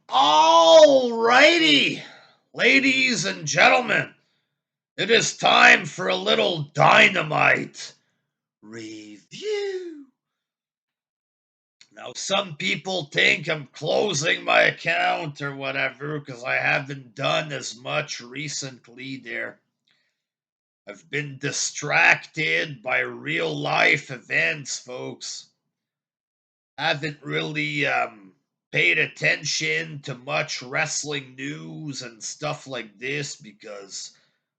All righty, ladies and gentlemen, it is time for a little Dynamite review. Now, some people think I'm closing my account or whatever because I haven't done as much recently there. I've been distracted by real life events, folks. Haven't really paid attention to much wrestling news and stuff like this because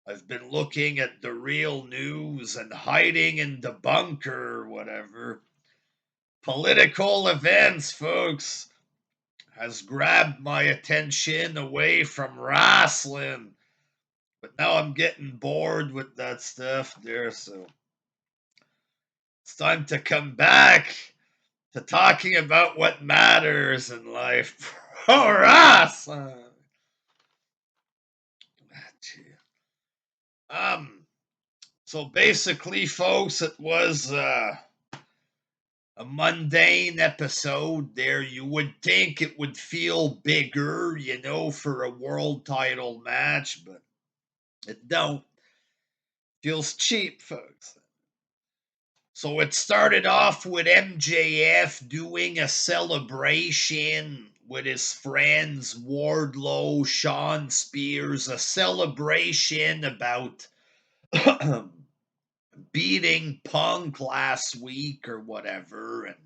I've been looking at the real news and hiding in the bunker or whatever. Political events, folks, has grabbed my attention away from wrestling. But now I'm getting bored with that stuff there, so it's time to come back to talking about what matters in life. Pro wrestling. Um, so basically, folks, it was a mundane episode there. You would think it would feel bigger, for a world title match, but it don't. Feels cheap, folks. So it started off with MJF doing a celebration with his friends Wardlow, Shawn Spears, a celebration about beating Punk last week or whatever. And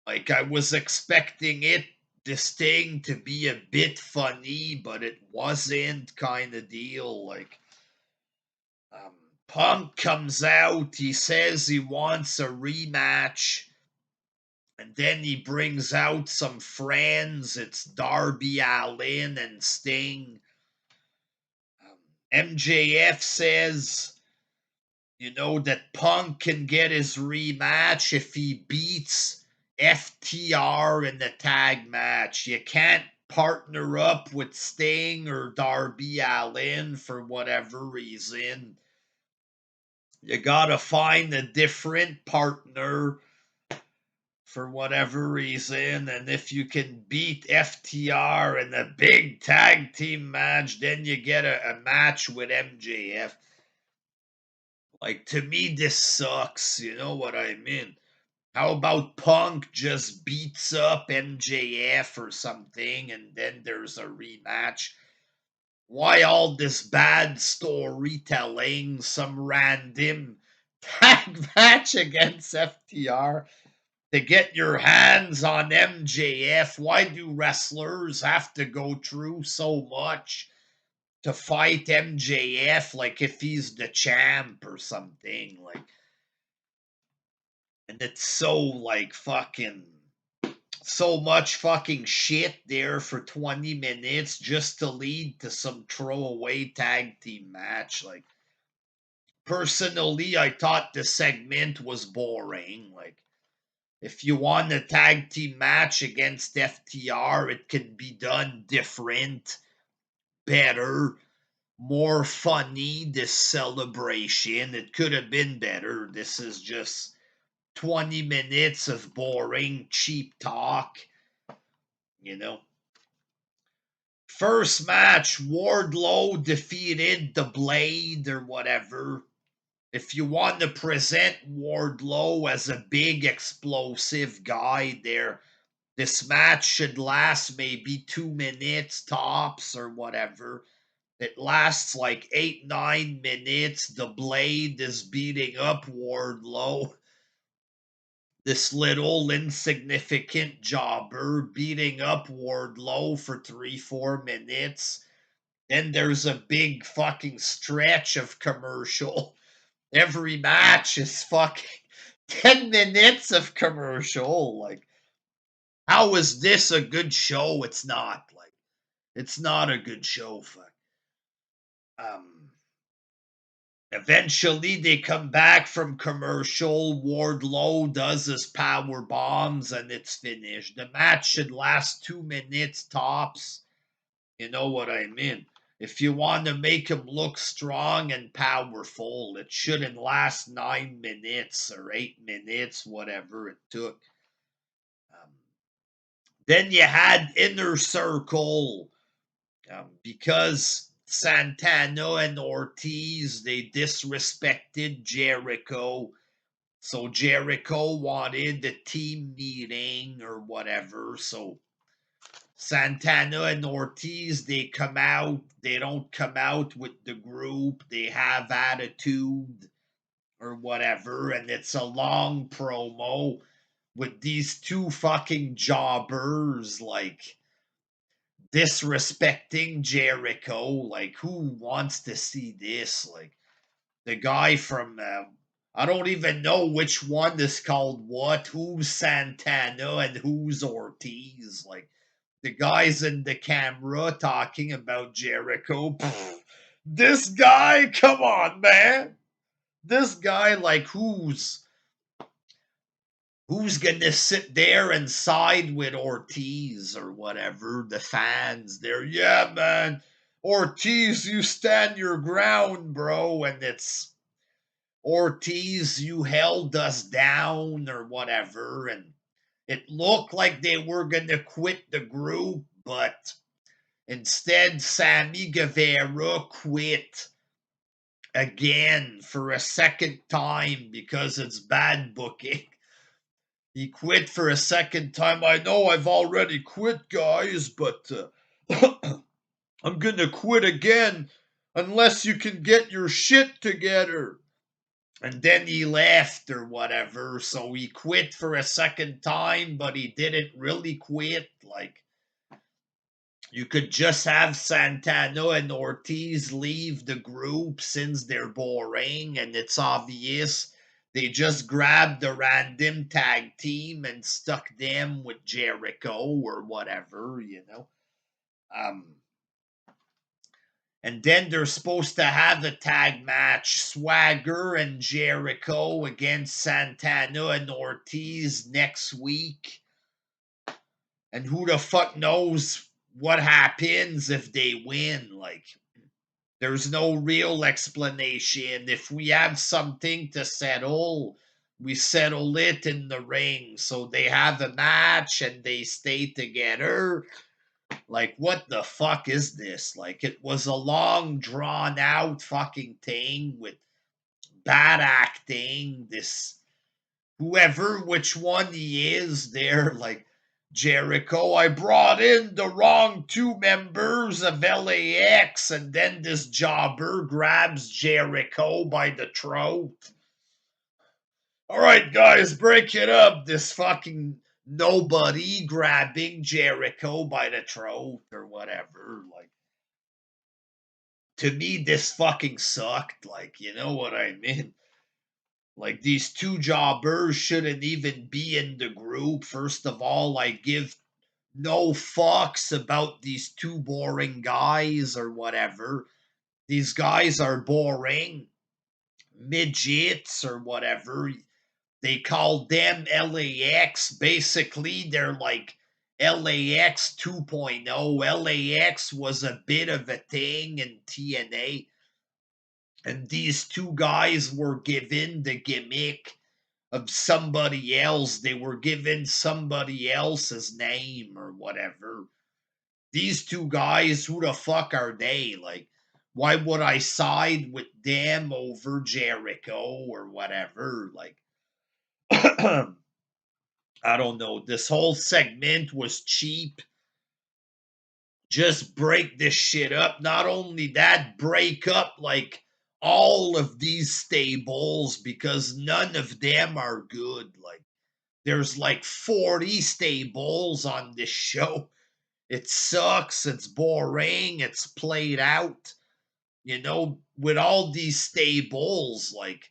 like I was expecting this thing to be a bit funny, but it wasn't kind of deal. Like um, Punk comes out, he says he wants a rematch, and then he brings out some friends. It's Darby Allin and Sting. MJF says, that Punk can get his rematch if he beats FTR in the tag match. You can't partner up with Sting or Darby Allin for whatever reason. You gotta find a different partner for whatever reason. And if you can beat FTR in a big tag team match, then you get a match with MJF. Like, to me, this sucks. You know what I mean? How about Punk just beats up MJF or something and then there's a rematch? Why all this bad storytelling? Some random tag match against FTR to get your hands on MJF? Why do wrestlers have to go through so much to fight MJF like if he's the champ or something? Like, and it's so much fucking shit there for 20 minutes just to lead to some throwaway tag team match. Like, personally, I thought the segment was boring. Like, if you want a tag team match against FTR, it can be done different, better, more funny. This celebration, it could have been better. This is just 20 minutes of boring, cheap talk, you know. First match, Wardlow defeated the Blade or whatever. If you want to present Wardlow as a big explosive guy there, this match should last maybe 2 minutes tops or whatever. It lasts like 8, 9 minutes. The Blade is beating up Wardlow. This little insignificant jobber beating up Wardlow for 3, 4 minutes. Then there's a big fucking stretch of commercial. Every match is fucking 10 minutes of commercial. Like, how is this a good show? It's not. Like, it's not a good show. Fuck. Um, Eventually, they come back from commercial. Wardlow does his power bombs, and it's finished. The match should last 2 minutes tops. You know what I mean? If you want to make him look strong and powerful, it shouldn't last 9 minutes or 8 minutes, whatever it took. Um, Then you had Inner Circle, because Santana and Ortiz, they disrespected Jericho. So Jericho wanted the team meeting or whatever. So Santana and Ortiz, they come out. They don't come out with the group. They have attitude or whatever. And it's a long promo with these two fucking jobbers, like, disrespecting Jericho. Like, who wants to see this? Like, the guy from I don't even know which one is called what. Who's Santana and who's Ortiz? Like, the guys in the camera talking about Jericho. Pfft, this guy, come on, man. This guy, like, who's gonna sit there and side with Ortiz or whatever? The fans, they're, yeah, man. Ortiz, you stand your ground, bro. And it's, Ortiz, you held us down or whatever. And it looked like they were gonna quit the group, but instead, Sammy Guevara quit again for a second time because it's bad booking. He quit for a second time. I know I've already quit, guys, but I'm gonna quit again unless you can get your shit together. And then he left or whatever. So he quit for a second time, but he didn't really quit. Like, you could just have Santana and Ortiz leave the group since they're boring and it's obvious. They just grabbed a random tag team and stuck them with Jericho or whatever, you know. Um, and then they're supposed to have a tag match, Swagger and Jericho against Santana and Ortiz next week. And who the fuck knows what happens if they win? Like, there's no real explanation. If we have something to settle, we settle it in the ring. So they have a match and they stay together. Like, what the fuck is this? Like, it was a long, drawn out fucking thing with bad acting. This, whoever, which one he is, they're like, Jericho, I brought in the wrong two members of LAX, and then this jobber grabs Jericho by the throat. All right, guys, break it up. This fucking nobody grabbing Jericho by the throat or whatever. Like, to me, this fucking sucked. Like, you know what I mean? Like, these two jobbers shouldn't even be in the group. First of all, I give no fucks about these two boring guys or whatever. These guys are boring midgets or whatever. They call them LAX. Basically, they're like LAX 2.0. LAX was a bit of a thing in TNA. And these two guys were given the gimmick of somebody else. They were given somebody else's name or whatever. These two guys, who the fuck are they? Like, why would I side with them over Jericho or whatever? Like, I don't know. This whole segment was cheap. Just break this shit up. Not only that, break up like all of these stables because none of them are good. Like, there's like 40 stables on this show. It sucks. It's boring. It's played out. You know, with all these stables, like,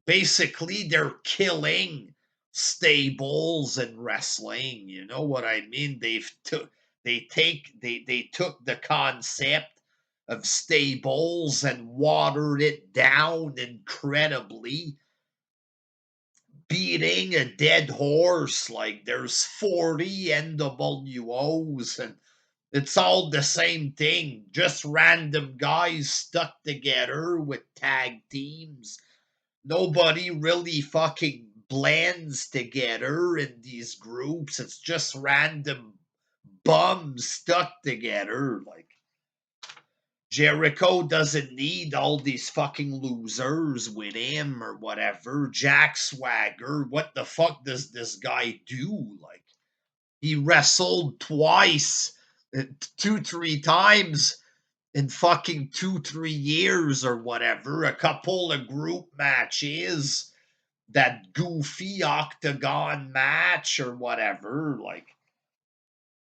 basically they're killing stables and wrestling. You know what I mean? They took the concept of stables and watered it down incredibly, beating a dead horse. Like, there's 40 NWOs and it's all the same thing. Just random guys stuck together with tag teams. Nobody really fucking blends together in these groups. It's just random bums stuck together. Like, Jericho doesn't need all these fucking losers with him or whatever. Jack Swagger, what the fuck does this guy do? Like, he wrestled twice, 2, 3 times in fucking 2, 3 years or whatever. A couple of group matches, that goofy octagon match or whatever. Like,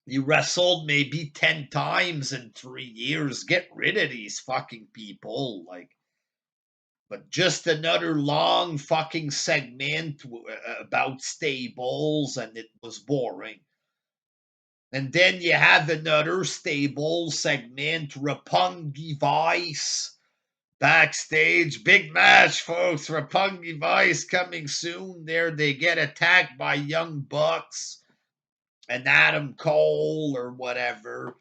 he wrestled maybe 10 times in 3 years. Get rid of these fucking people. Like, but just another long fucking segment about stables, and it was boring. And then you have another stable segment, Roppongi Vice backstage. Big match, folks. Roppongi Vice coming soon. There they get attacked by Young Bucks and Adam Cole or whatever.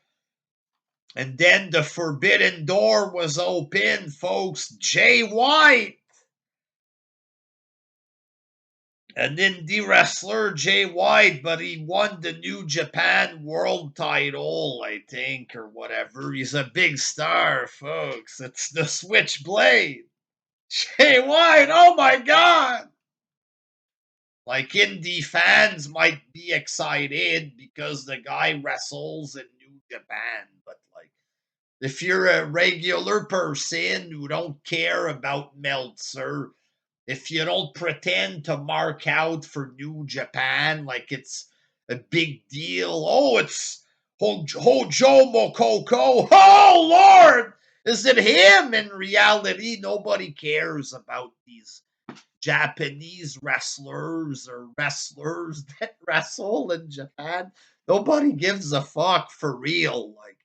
And then the forbidden door was open, folks. Jay White, an indie wrestler, Jay White, but he won the New Japan World title, I think, or whatever. He's a big star, folks. It's the Switchblade. Jay White, oh my God! Like, indie fans might be excited because the guy wrestles in New Japan, but like, if you're a regular person who don't care about Meltzer, if you don't pretend to mark out for New Japan like it's a big deal, oh, it's Hojo Mokoko, oh Lord, is it him? In reality, nobody cares about these Japanese wrestlers or wrestlers that wrestle in Japan. Nobody gives a fuck for real. Like,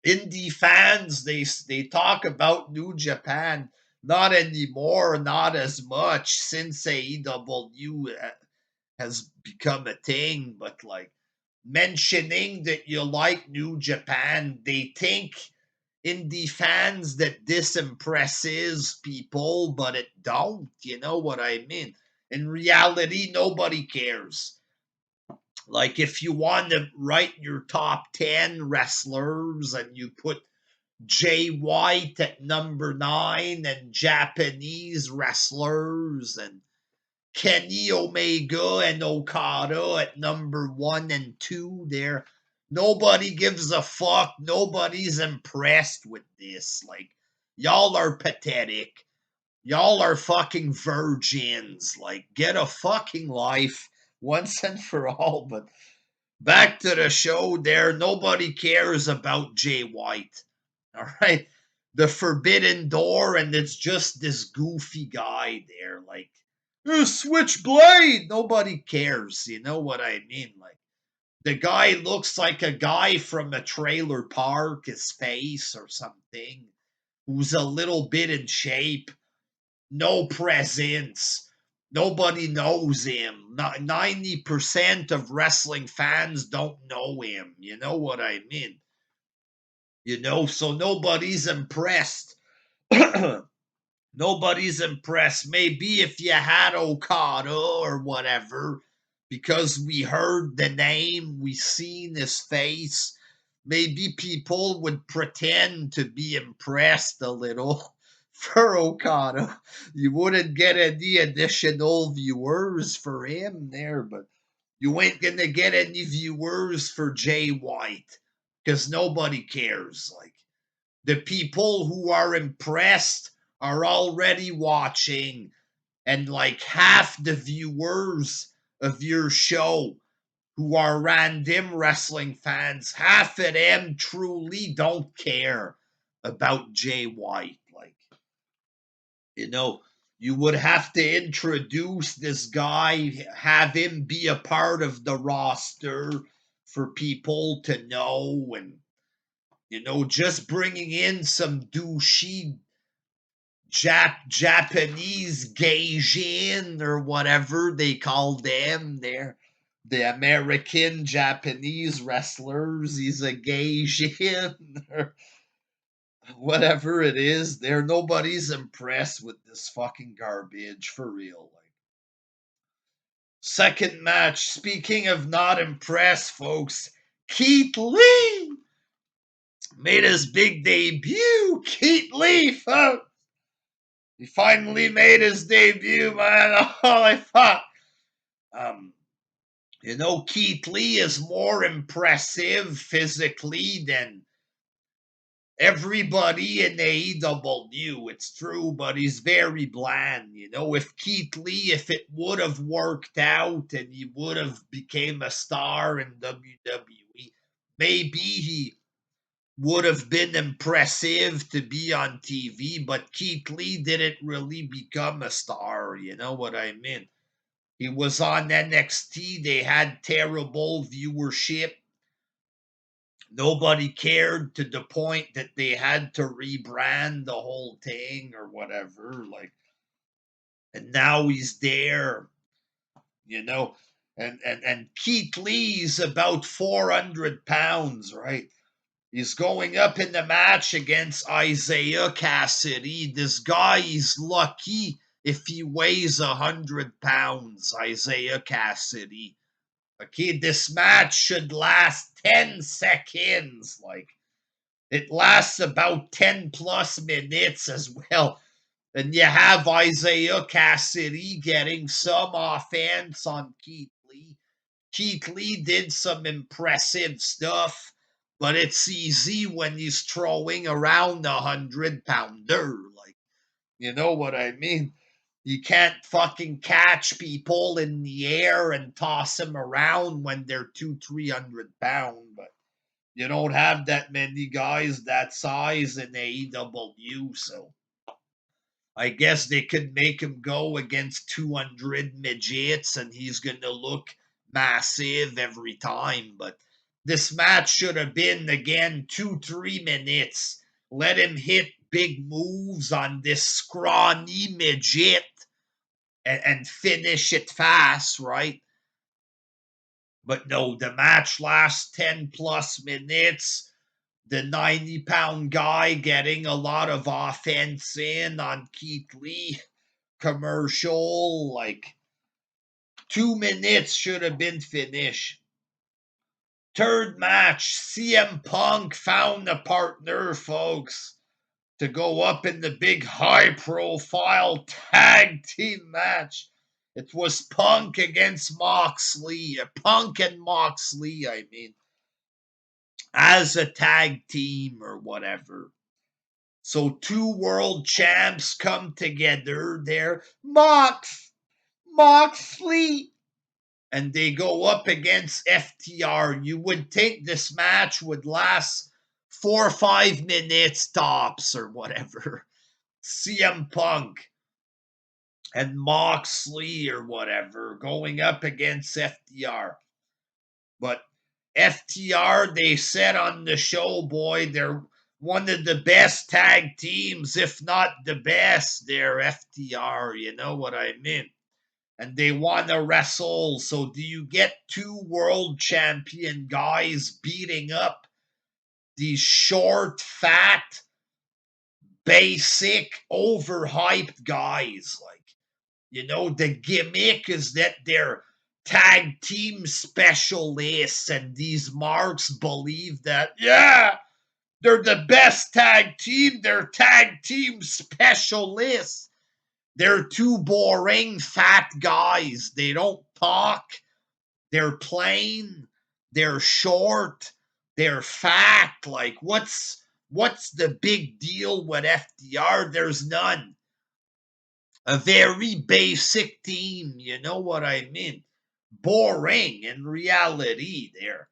indie fans, they talk about New Japan. Not anymore, not as much since AEW has become a thing. But like, mentioning that you like New Japan, they think indie fans that this impresses people, but it don't. You know what I mean? In reality, nobody cares. Like, if you want to write your top 10 wrestlers and you put Jay White at number 9 and Japanese wrestlers and Kenny Omega and Okada at number 1 and 2 there, nobody gives a fuck. Nobody's impressed with this. Like, y'all are pathetic. Y'all are fucking virgins. Like, get a fucking life once and for all. But back to the show there. Nobody cares about Jay White. All right. The Forbidden Door, and it's just this goofy guy there. Like, Switchblade. Nobody cares. You know what I mean? Like, the guy looks like a guy from a trailer park, his face or something, who's a little bit in shape. No presence. Nobody knows him. 90% of wrestling fans don't know him. You know what I mean? So nobody's impressed. Nobody's impressed. Maybe if you had Okada or whatever, because we heard the name, we seen his face, maybe people would pretend to be impressed a little for Okada. You wouldn't get any additional viewers for him there, but you ain't gonna get any viewers for Jay White because nobody cares. Like, the people who are impressed are already watching, and like half the viewers of your show who are random wrestling fans, half of them truly don't care about Jay White. Like, you would have to introduce this guy, have him be a part of the roster for people to know, and just bringing in some douchey Japanese Gaijin or whatever they call them. They're the American Japanese wrestlers. He's a Gaijin or whatever it is. Nobody's impressed with this fucking garbage for real. Like, second match. Speaking of not impressed, folks, Keith Lee made his big debut. Keith Lee, folks. He finally made his debut, man. Oh, I thought, um, Keith Lee is more impressive physically than everybody in AEW. It's true, but he's very bland. If Keith Lee, if it would have worked out and he would have became a star in WWE, maybe he would have been impressive to be on TV, but Keith Lee didn't really become a star, you know what I mean? He was on NXT, they had terrible viewership. Nobody cared to the point that they had to rebrand the whole thing or whatever. And now he's there, you know. And Keith Lee's about 400 pounds, right? He's going up in the match against Isaiah Cassidy. This guy is lucky if he weighs 100 pounds, Isaiah Cassidy. Okay, this match should last 10 seconds. It lasts about 10 plus minutes as well. And you have Isaiah Cassidy getting some offense on Keith Lee. Keith Lee did some impressive stuff, but it's easy when he's throwing around 100-pounder. You know what I mean? You can't fucking catch people in the air and toss them around when they're 200-300 pounds, but you don't have that many guys that size in AEW, so I guess they could make him go against 200 midgets and he's going to look massive every time. But this match should have been, again, 2-3 minutes. Let him hit big moves on this scrawny midget and finish it fast, right? But no, the match lasts 10 plus minutes. The 90-pound guy getting a lot of offense in on Keith Lee commercial. 2 minutes should have been finished. Third match, CM Punk found a partner, folks, to go up in the big high-profile tag team match. It was Punk against Moxley. Punk and Moxley, I mean, as a tag team or whatever. So 2 world champs come together there. Moxley. And they go up against FTR. You would think this match would last 4 or 5 minutes tops or whatever. CM Punk and Moxley or whatever going up against FTR. But FTR, they said on the show, boy, they're one of the best tag teams, if not the best. They're FTR, you know what I mean? And they want to wrestle. So do you get 2 world champion guys beating up these short, fat, basic, overhyped guys? The gimmick is that they're tag team specialists, and these marks believe that, yeah, they're the best tag team. They're tag team specialists. They're 2 boring, fat guys. They don't talk. They're plain. They're short. They're fat. What's the big deal with FDR? There's none. A very basic team, you know what I mean? Boring in reality there.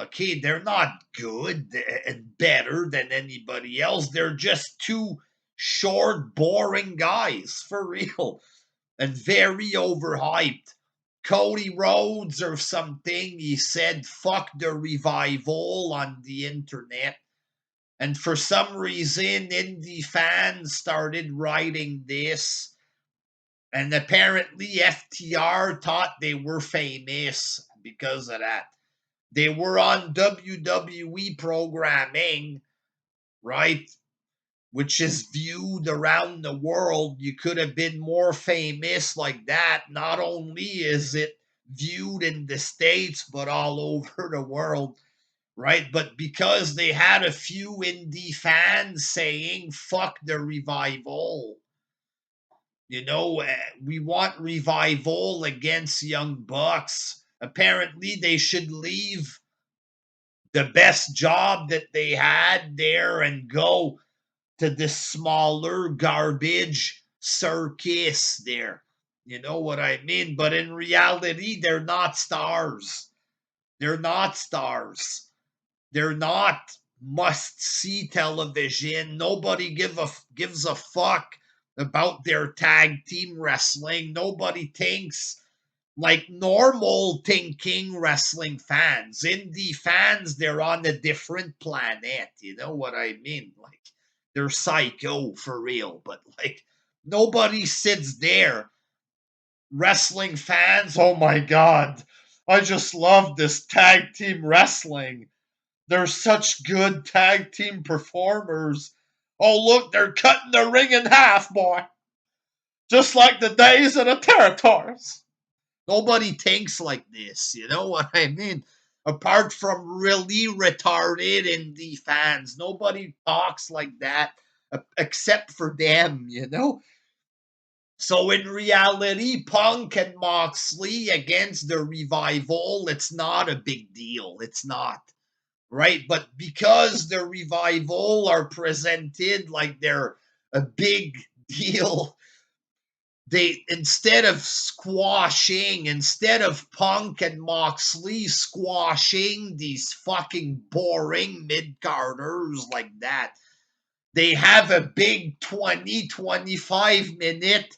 Okay, they're not good and better than anybody else. They're just 2 short, boring guys, for real. And very overhyped. Cody Rhodes or something, he said, fuck the revival on the internet. And for some reason, indie fans started writing this. And apparently, FTR thought they were famous because of that. They were on WWE programming, right? Which is viewed around the world. You could have been more famous like that. Not only is it viewed in the States, but all over the world. right? But because they had a few indie fans saying, fuck the revival, we want revival against Young Bucks. Apparently, they should leave the best job that they had there and go to this smaller garbage circus there. You know what I mean? But in reality, they're not stars. They're not stars. They're not must-see television. Nobody gives a fuck about their tag team wrestling. Nobody thinks like normal thinking wrestling fans. Indie fans, they're on a different planet. You know what I mean? Like, they're psycho for real, but like, nobody sits there. Wrestling fans, oh my god, I just love this tag team wrestling. They're such good tag team performers. Oh, look, they're cutting the ring in half, boy. Just like the days of the territories. Nobody thinks like this, you know what I mean? Apart from really retarded indie fans, nobody talks like that except for them, you know? So in reality, Punk and Moxley against the Revival, it's not a big deal. It's not. Right? But because the Revival are presented like they're a big deal, instead of Punk and Moxley squashing these fucking boring mid-carders like that, they have a big 25 minute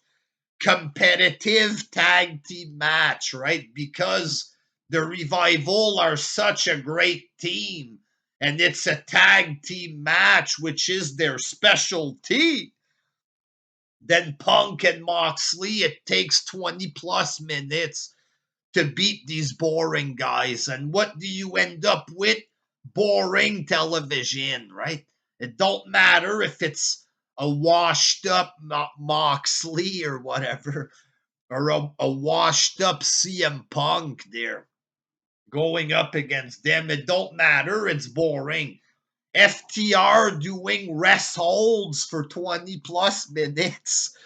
competitive tag team match, right? Because the Revival are such a great team and it's a tag team match, which is their specialty. Then Punk and Moxley, it takes 20 plus minutes to beat these boring guys. And what do you end up with? Boring television, right? It don't matter if it's a washed up Moxley or whatever, or a washed up CM Punk there going up against them. It don't matter. It's boring. FTR doing rest holds for 20 plus minutes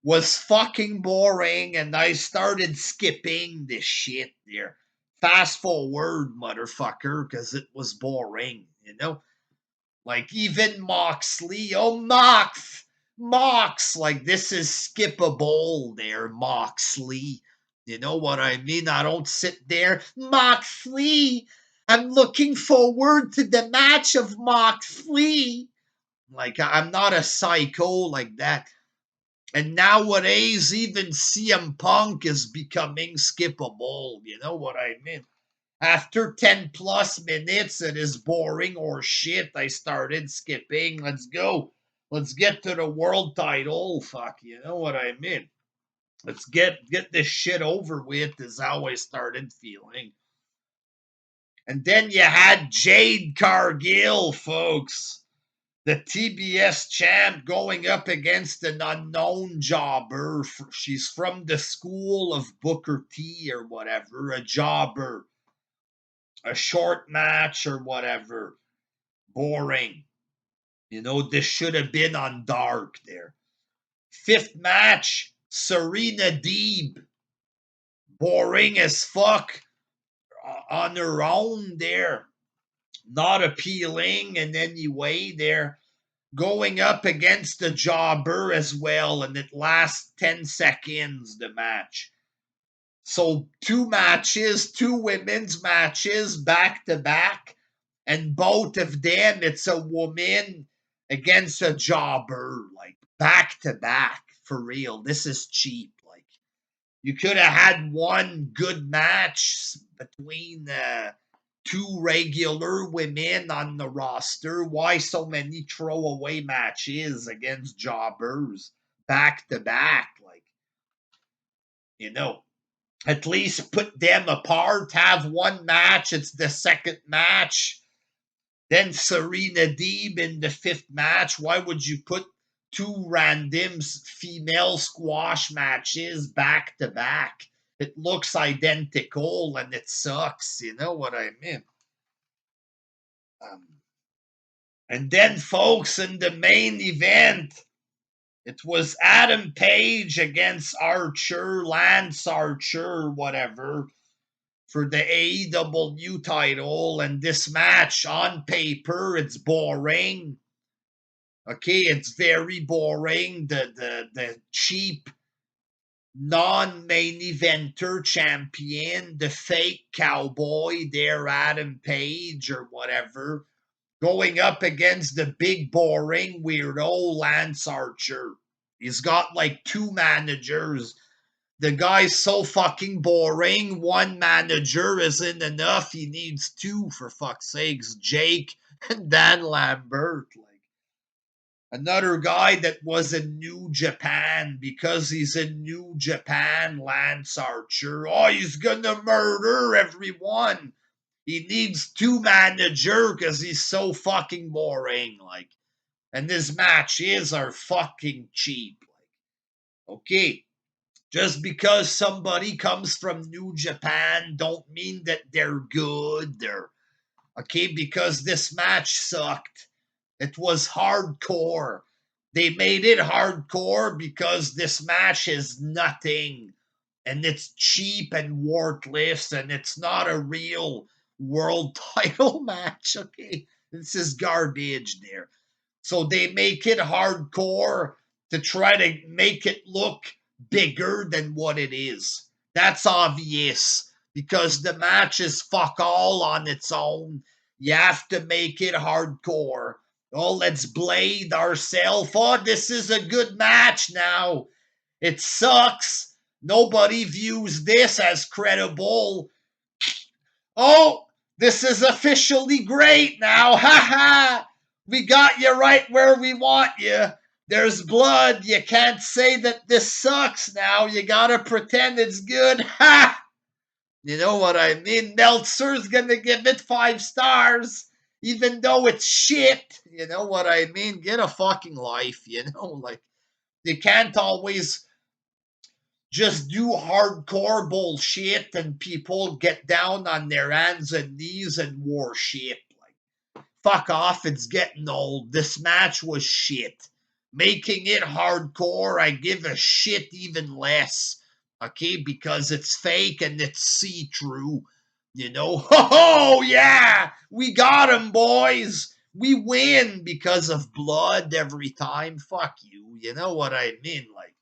was fucking boring, and I started skipping this shit there. Fast forward, motherfucker, because it was boring, you know? Like, even Moxley, oh, Mox, like, this is skippable there, Moxley. You know what I mean? I don't sit there, Moxley, I'm looking forward to the match of Moxley. Like, I'm not a psycho like that. And nowadays, even CM Punk is becoming skippable. You know what I mean? After 10 plus minutes, it is boring or shit. I started skipping. Let's go. Let's get to the world title. Fuck, you know what I mean? Let's get this shit over with, is how I started feeling. And then you had Jade Cargill, folks. The TBS champ going up against an unknown jobber. She's from the school of Booker T or whatever, a jobber. A short match or whatever. Boring. You know, this should have been on Dark there. Fifth match, Serena Deeb. Boring as fuck on her own there. Not appealing in any way there. Going up against the jobber as well, and it lasts 10 seconds, the match. So two matches, two women's matches back to back, and both of them, it's a woman against a jobber, like back to back, for real. This is cheap. Like, you could have had one good match between two regular women on the roster. Why so many throwaway matches against jobbers back to back? Like, you know, at least put them apart. Have one match. It's the second match. Then Serena Deeb in the fifth match. Why would you put two random female squash matches back to back? It looks identical and it sucks. You know what I mean? And then, folks, in the main event, it was Adam Page against Archer, Lance Archer, whatever, for the AEW title. And this match, on paper, it's boring. Okay, it's very boring. The cheap non-main eventer champion, the fake cowboy there, Adam Page or whatever, going up against the big boring weirdo Lance Archer. He's got like two managers. The guy's so fucking boring. One manager isn't enough. He needs two, for fuck's sakes. Jake and Dan Lambert. Like, another guy that was in New Japan, because he's in New Japan, Lance Archer. Oh, he's gonna murder everyone. He needs two manager because he's so fucking boring. Like, and his matches are fucking cheap. Like, okay, just because somebody comes from New Japan don't mean that they're good. They're okay, because this match sucked. It was hardcore. They made it hardcore because this match is nothing. And it's cheap and worthless, and it's not a real world title match. Okay, this is garbage there. So they make it hardcore to try to make it look bigger than what it is. That's obvious because the match is fuck all on its own. You have to make it hardcore. Oh, let's blade ourselves. Oh, this is a good match now. It sucks. Nobody views this as credible. Oh, this is officially great now. Ha ha. We got you right where we want you. There's blood. You can't say that this sucks now. You gotta pretend it's good. Ha! You know what I mean? Meltzer's gonna give it 5 stars, even though it's shit. You know what I mean? Get a fucking life, you know? Like, you can't always just do hardcore bullshit and people get down on their hands and knees and worship. Like, fuck off, it's getting old. This match was shit. Making it hardcore, I give a shit even less. Okay, because it's fake and it's see-through. You know, oh yeah, we got him, boys. We win because of blood every time. Fuck you. You know what I mean? Like,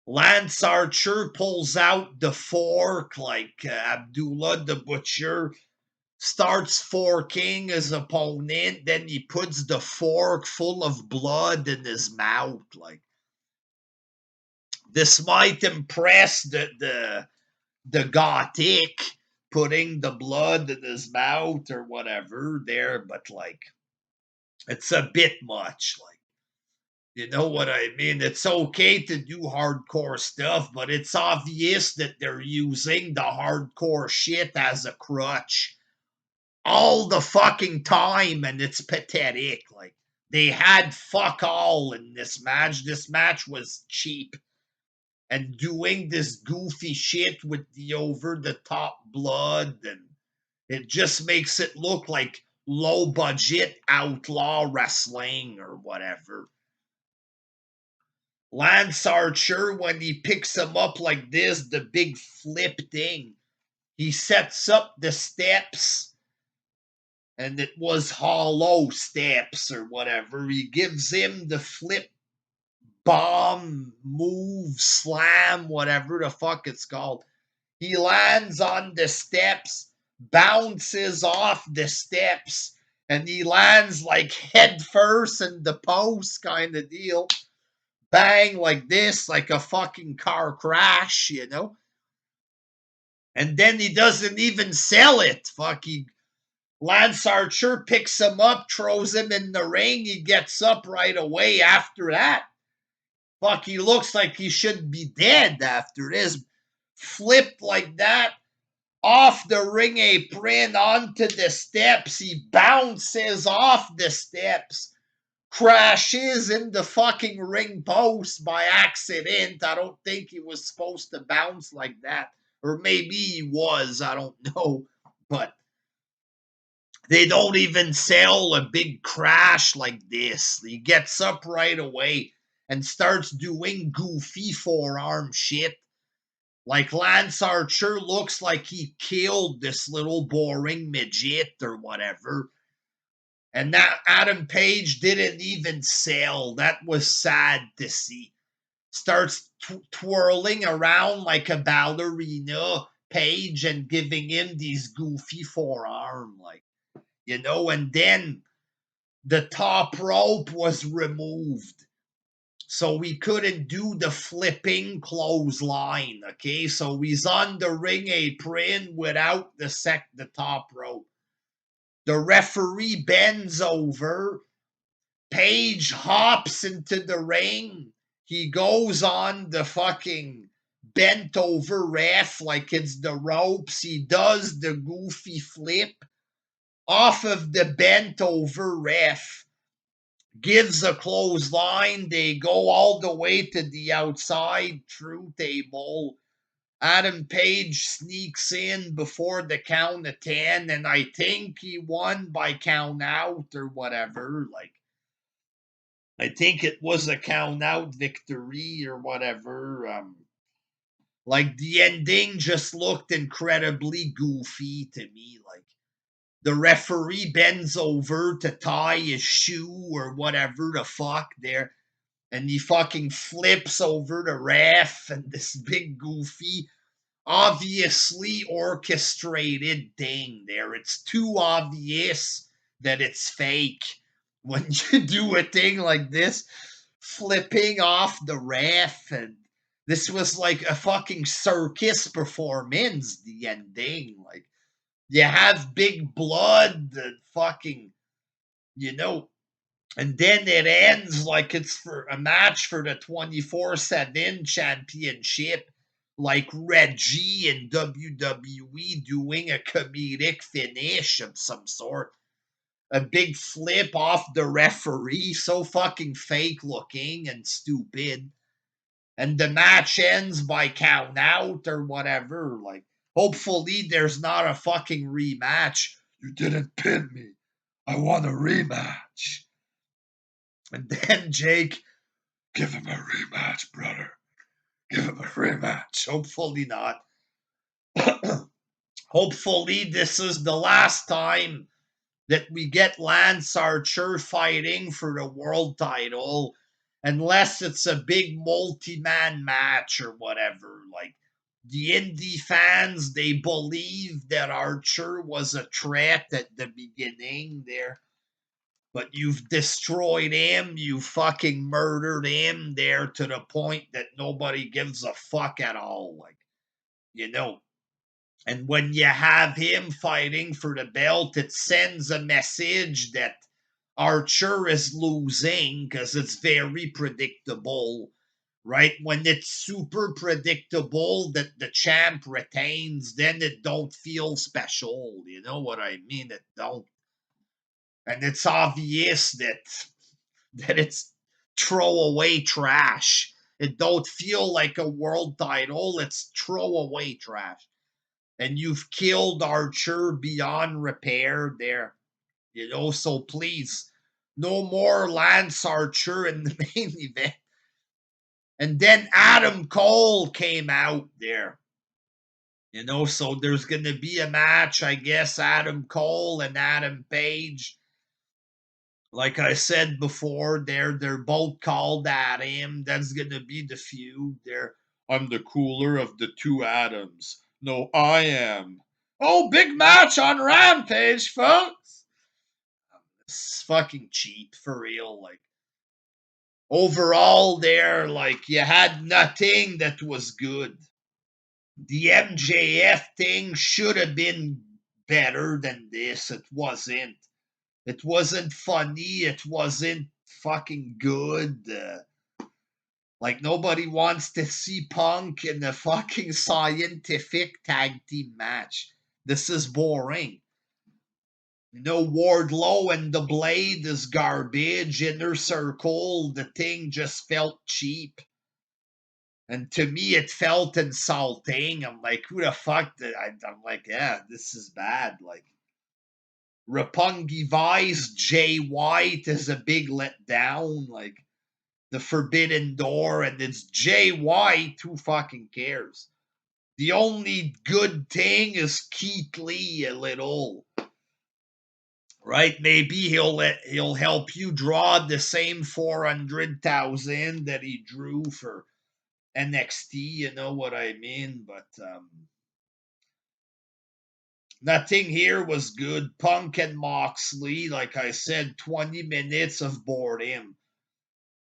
Lance Archer pulls out the fork like Abdullah the Butcher starts forking his opponent, then he puts the fork full of blood in his mouth. Like, this might impress the gothic, putting the blood in his mouth or whatever there, but like, it's a bit much. Like, you know what I mean? It's okay to do hardcore stuff, but it's obvious that they're using the hardcore shit as a crutch all the fucking time, and it's pathetic. Like, they had fuck all in this match. This match was cheap. And doing this goofy shit with the over the top blood, and it just makes it look like low budget outlaw wrestling or whatever. Lance Archer, when he picks him up like this, the big flip thing, he sets up the steps, and it was hollow steps or whatever. He gives him the flip bomb, move, slam, whatever the fuck it's called. He lands on the steps, bounces off the steps, and he lands like head first in the post kind of deal. Bang, like this, like a fucking car crash, you know? And then he doesn't even sell it. Fucking Lance Archer picks him up, throws him in the ring. He gets up right away after that. Fuck, he looks like he should be dead after this. Flipped like that, off the ring apron onto the steps. He bounces off the steps, crashes in the fucking ring post by accident. I don't think he was supposed to bounce like that. Or maybe he was, I don't know. But They don't even sell a big crash like this. He gets up right away and starts doing goofy forearm shit. Like Lance Archer looks like he killed this little boring midget or whatever. And that Adam Page didn't even sell. That was sad to see. Starts twirling around like a ballerina, Page, and giving him these goofy forearm, like, and then the top rope was removed. So we couldn't do the flipping clothesline, okay? So he's on the ring apron without the top rope. The referee bends over. Page hops into the ring. He goes on the fucking bent over ref like it's the ropes. He does the goofy flip off of the bent over ref. Gives a clothesline. They go all the way to the outside through table. Adam Page sneaks in before the count of 10, and I think he won by count out or whatever. Like, I think it was a count out victory or whatever. Like, the ending just looked incredibly goofy to me. Like, the referee bends over to tie his shoe or whatever the fuck there, and he fucking flips over the ref, and this big goofy, obviously orchestrated thing there. It's too obvious that it's fake when you do a thing like this, flipping off the ref, and this was like a fucking circus performance, the ending. Like, you have big blood and fucking, and then it ends like it's for a match for the 24/7 championship, like Reggie in WWE doing a comedic finish of some sort. A big flip off the referee, so fucking fake looking and stupid. And the match ends by count out or whatever. Like, hopefully there's not a fucking rematch. You didn't pin me. I want a rematch. And then Jake, give him a rematch, brother. Give him a rematch. Hopefully not. Hopefully this is the last time that we get Lance Archer fighting for the world title, unless it's a big multi-man match or whatever. Like, the indie fans, they believe that Archer was a threat at the beginning there, but you've destroyed him, you fucking murdered him there to the point that nobody gives a fuck at all. Like, you know. And when you have him fighting for the belt, it sends a message that Archer is losing because it's very predictable, right? When it's super predictable that the champ retains, then it don't feel special. You know what I mean? It don't. And it's obvious that it's throwaway trash. It don't feel like a world title. It's throwaway trash. And you've killed Archer beyond repair there. So please, no more Lance Archer in the main event. And then Adam Cole came out there. So there's going to be a match, I guess, Adam Cole and Adam Page. Like I said before, they're both called Adam. That's gonna be the feud. I'm the cooler of the two Adams. No, I am. Oh, big match on Rampage, folks. It's fucking cheap for real. Like, overall, like, you had nothing that was good. The MJF thing should have been better than this. It wasn't. It wasn't funny. It wasn't fucking good. Like, nobody wants to see Punk in a fucking scientific tag team match. This is boring. Wardlow and the Blade is garbage. Inner Circle, the thing just felt cheap. And to me, it felt insulting. I'm like, who the fuck? I'm like, yeah, this is bad. Like, Roppongi Vice, Jay White is a big letdown. Like the Forbidden Door, and it's Jay White. Who fucking cares? The only good thing is Keith Lee a little. Right? Maybe he'll help you draw the same 400,000 that he drew for NXT, you know what I mean? But nothing here was good. Punk and Moxley, like I said, 20 minutes of boredom.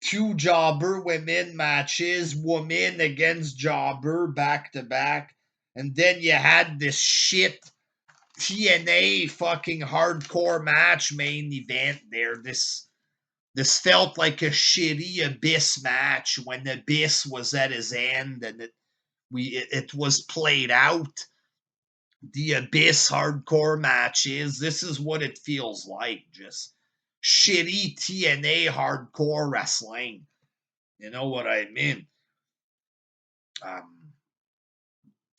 2 jobber women matches, woman against jobber back to back. And then you had this shit TNA fucking hardcore match main event there. This felt like a shitty Abyss match when Abyss was at his end, and it was played out. The Abyss hardcore matches. This is what it feels like. Just shitty TNA hardcore wrestling. You know what I mean?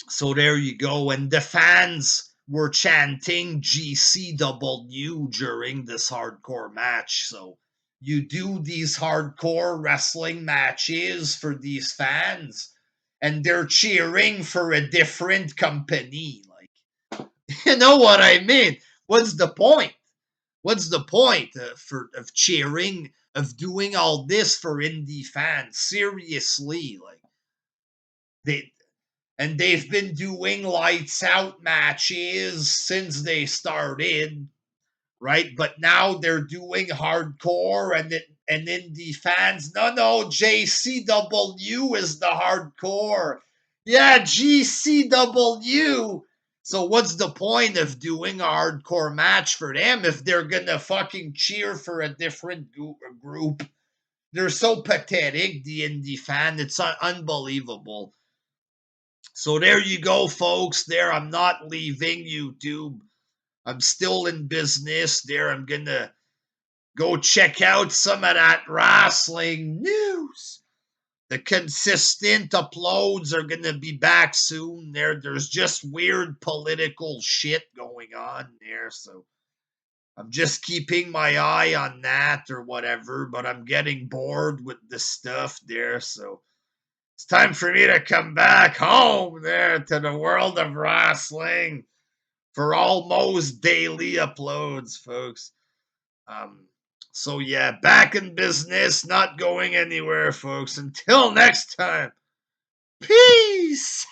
So there you go. And the fans were chanting GCW during this hardcore match. So you do these hardcore wrestling matches for these fans, and they're cheering for a different company. Like, you know what I mean? What's the point? What's the point of cheering, of doing all this for indie fans? Seriously, like they've been doing lights out matches since they started, right? But now they're doing hardcore, and indie fans. No, JCW is the hardcore. Yeah, GCW. So what's the point of doing a hardcore match for them if they're gonna fucking cheer for a different group? They're so pathetic, the indie fan. It's unbelievable. So there you go, folks. There, I'm not leaving YouTube. I'm still in business. There, I'm gonna go check out some of that wrestling news. The consistent uploads are gonna be back soon. There's just weird political shit going on there, so I'm just keeping my eye on that or whatever. But I'm getting bored with the stuff there, so it's time for me to come back home there to the world of wrestling for almost daily uploads, folks. So yeah, back in business, not going anywhere, folks. Until next time, peace.